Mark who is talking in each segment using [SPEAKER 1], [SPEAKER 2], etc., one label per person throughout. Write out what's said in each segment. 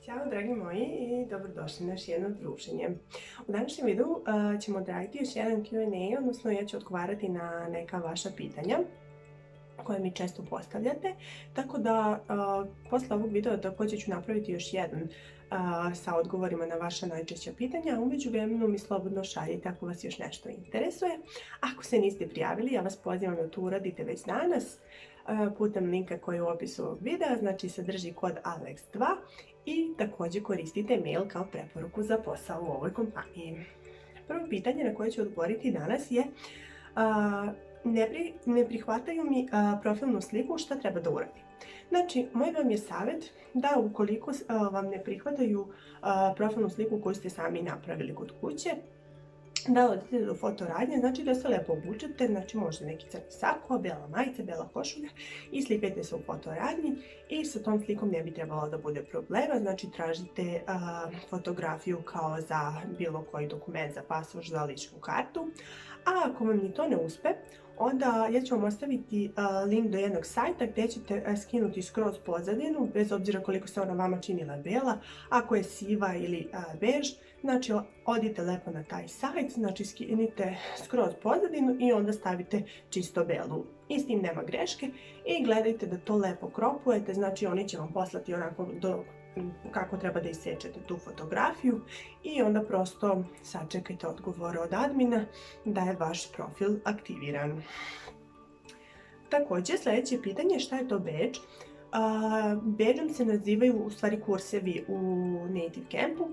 [SPEAKER 1] Ćao dragi moji i dobrodošli na još jedno druženje. U današnjem videu ćemo odraditi još jedan Q&A, odnosno ja ću odgovarati na neka vaša pitanja koje mi često postavljate, tako da posle ovog videa također ću napraviti još jedan sa odgovorima na vaša najčešća pitanja. U međuvremenu mi slobodno šaljite ako vas još nešto interesuje. Ako se niste prijavili, ja vas pozivam da to uradite već danas putem linka koji je u opisu ovog videa, znači sadrži kod ALEX2 i također koristite mail kao preporuku za posao u ovoj kompaniji. Prvo pitanje na koje ću odgovoriti danas je ne prihvataju mi profilnu sliku, šta treba da uradim? Znači, moj vam je savjet da ukoliko vam ne prihvataju profilnu sliku koju ste sami napravili kod kuće, da odete do fotoradnje, znači da se lepo obučete, znači možda neki crni sako, bela majica, bela košulja i slikajte se u fotoradnji i sa tom slikom ne bi trebalo da bude problema, znači tražite fotografiju kao za bilo koji dokument, za pasoš, za ličnu kartu. A ako vam ni to ne uspe, onda ja ću vam ostaviti link do jednog sajta gdje ćete skinuti skroz pozadinu, bez obzira koliko se ona vama činila bela, ako je siva ili bež, znači odite lepo na taj sajt, znači skinite skroz pozadinu i onda stavite čisto belu. I s tim nema greške i gledajte da to lepo kropujete, znači oni će vam poslati onako kako treba da isečete tu fotografiju i onda prosto sačekajte odgovore od admina da je vaš profil aktiviran. Također sljedeće pitanje, šta je to badge? Badgeom se nazivaju u stvari kursevi u Native Campu.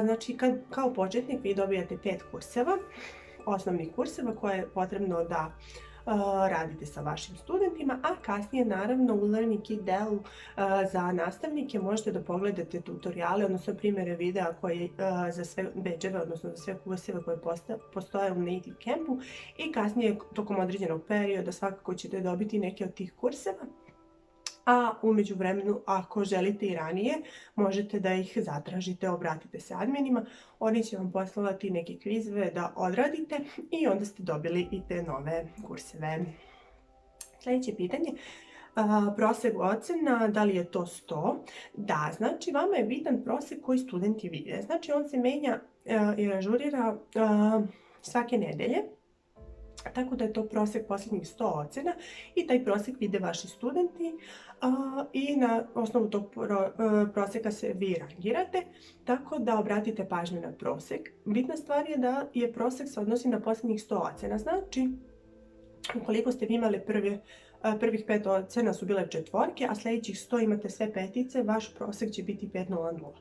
[SPEAKER 1] Znači kao početnik vi dobijate 5 kurseva, osnovnih kurseva koje je potrebno da radite sa vašim studentima, a kasnije naravno u Learning Kit delu za nastavnike možete da pogledate tutoriale, odnosno primjere videa koji za sve badge-eve, odnosno za sve kurseve koje postoje u Native Campu i kasnije tokom određenog perioda svakako ćete dobiti neke od tih kurseva. A u međuvremenu, ako želite i ranije, možete da ih zatražite, obratite se adminima, oni će vam poslati neke kvizove da odradite i onda ste dobili i te nove kurseve. Sljedeće pitanje, prosek ocena, da li je to 100? Da, znači vama je bitan prosek koji studenti vide, znači on se menja i ažurira svake nedelje. Tako da je to prosek posljednjih 100 ocena i taj prosek vide vaši studenti i na osnovu tog proseka se vi rangirate, tako da obratite pažnju na prosek. Bitna stvar je da je prosek se odnosi na posljednjih 100 ocena, znači ukoliko ste vi imali prvih 5 ocena su bile četvorke, a sljedećih 100 imate sve petice, vaš prosek će biti 5.00.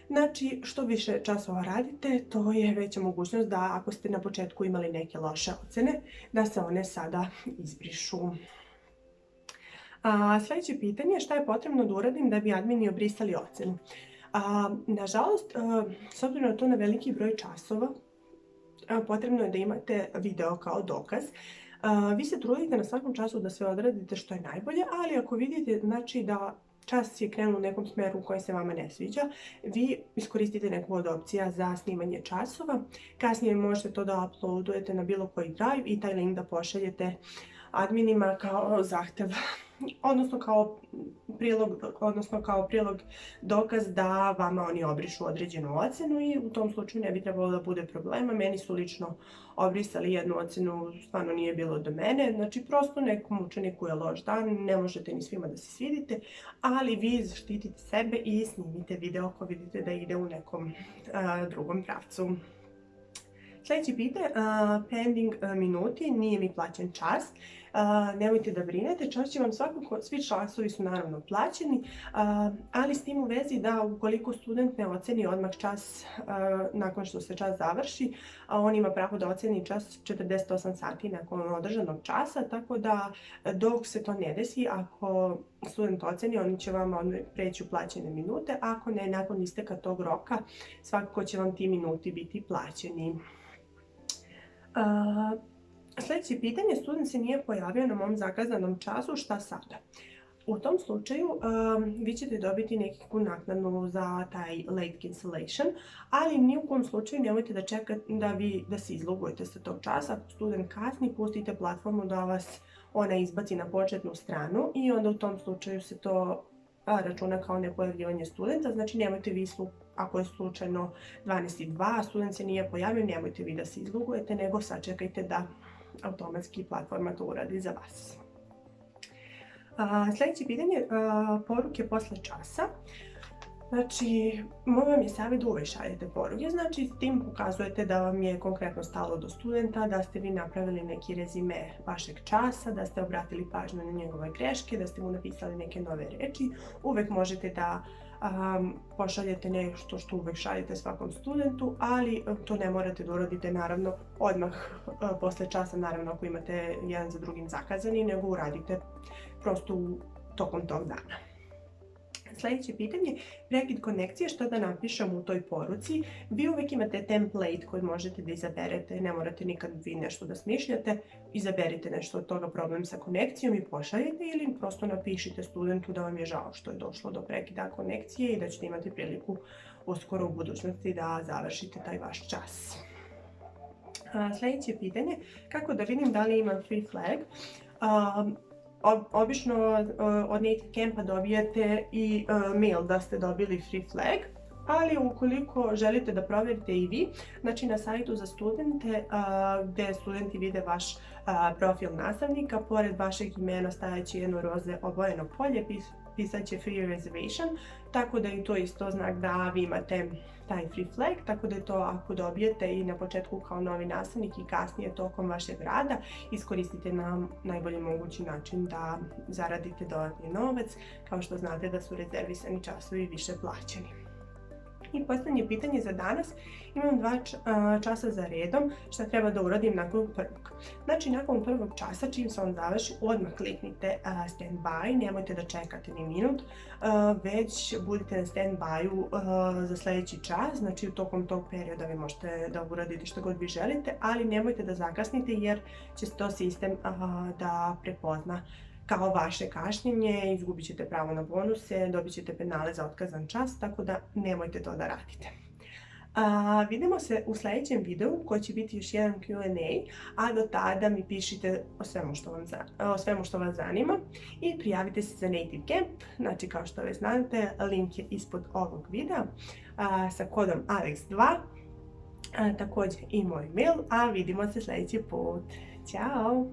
[SPEAKER 1] Znači, što više časova radite, to je veća mogućnost da ako ste na početku imali neke loše ocene, da se one sada izbrišu. Sljedeće pitanje, šta je potrebno da uradim da bi admini obrisali ocenu? Nažalost, s obzirom na to na veliki broj časova, potrebno je da imate video kao dokaz. Vi se trudite na svakom času da sve odradite što je najbolje, ali ako vidite znači da čas je krenuo u nekom smeru u kojem se vama ne sviđa, vi iskoristite neku od opcija za snimanje časova. Kasnije možete to da uploadujete na bilo koji drive i taj link da pošaljete adminima kao zahtev, odnosno kao prilog dokaz da vama oni obrišu određenu ocenu i u tom slučaju ne bi trebalo da bude problema. Meni su lično obrisali jednu ocenu, stvarno nije bilo do mene, znači prosto nekom učeniku je loš dan, ne možete ni svima da se svidite, ali vi zaštitite sebe i snimite video ako vidite da ide u nekom drugom pravcu. Sljedeće pitanje, pending minuti, nije mi plaćen čas. Nemojte da brinete, čas će vam svakako, svi časovi su naravno plaćeni, ali s tim u vezi da ukoliko student ne oceni odmah čas nakon što se čas završi, on ima pravo da oceni čas 48 sati nakon održanog časa, tako da dok se to ne desi, ako student oceni, oni će vam preći u plaćene minute, ako ne, nakon isteka tog roka, svakako će vam ti minuti biti plaćeni. Sljedeće pitanje, student se nije pojavio na mom zakazanom času, šta sada? U tom slučaju vi ćete dobiti neku naknadu za taj late cancellation, ali ni u kom slučaju nemojte da čekate da se izlogujete sa tog časa. Ako student kasni, pustite platformu da vas ona izbaci na početnu stranu i onda u tom slučaju se to računa kao nepojavljivanje studenta, znači nemojte vi ako je slučajno 12:02, student se nije pojavio, nemojte vi da se izlogujete, nego sačekajte da automatski platforma to uradi za vas. Sljedeće pitanje, poruke posle časa. Znači, moj vam je savjet da uvek šaljete poruke, znači s tim pokazujete da vam je konkretno stalo do studenta, da ste vi napravili neki rezime vašeg časa, da ste obratili pažnju na njegove greške, da ste mu napisali neke nove reči. Uvek možete da pošaljete nešto što uvek šaljete svakom studentu, ali to ne morate da uradite naravno odmah posle časa, naravno ako imate jedan za drugim zakazani, nego uradite prosto tokom tog dana. Sljedeće pitanje, prekid konekcije, što da napišem u toj poruci. Vi uvek imate template koji možete da izaberete, ne morate nikad vi nešto da smišljate, izaberite nešto od toga problem sa konekcijom i pošaljete ili prosto napišite studentu da vam je žao što je došlo do prekida konekcije i da ćete imati priliku uskoro u budućnosti da završite taj vaš čas. Sljedeće pitanje, kako da vidim da li imam free flag? Obično od Native Campa dobijate i mail da ste dobili free flag, ali ukoliko želite da provjerite i vi, znači na sajtu za studente gdje studenti vide vaš profil nastavnika, pored vašeg imena stajaće jedno roze obojeno polje, pisat će free reservation, tako da je to isto znak da vi imate taj free flag, tako da je to ako dobijete i na početku kao novi nastavnik i kasnije tokom vašeg rada, iskoristite na najbolji mogući način da zaradite dodatni novac, kao što znate da su rezervisani časovi više plaćeni. I posljednje pitanje za danas, imam 2 časa za redom, šta treba da uradim nakon prvog. Znači nakon prvog časa, čim se on završi, odmah kliknite stand by, nemojte da čekate ni minut, već budite na stand by-u za sljedeći čas, znači u tokom tog perioda vi možete da uradite što god vi želite, ali nemojte da zakasnite jer će to sistem da prepozna kao vaše kašnjenje, izgubit ćete pravo na bonuse, dobit ćete penale za otkazan čas, tako da nemojte to da radite. Vidimo se u sljedećem videu koji će biti još jedan Q&A, a do tada mi pišite o svemu što vas zanima i prijavite se za Native Camp, znači kao što već znate, link je ispod ovog videa sa kodom ALEX2, također i moj mail, a vidimo se sljedeći put. Ćao!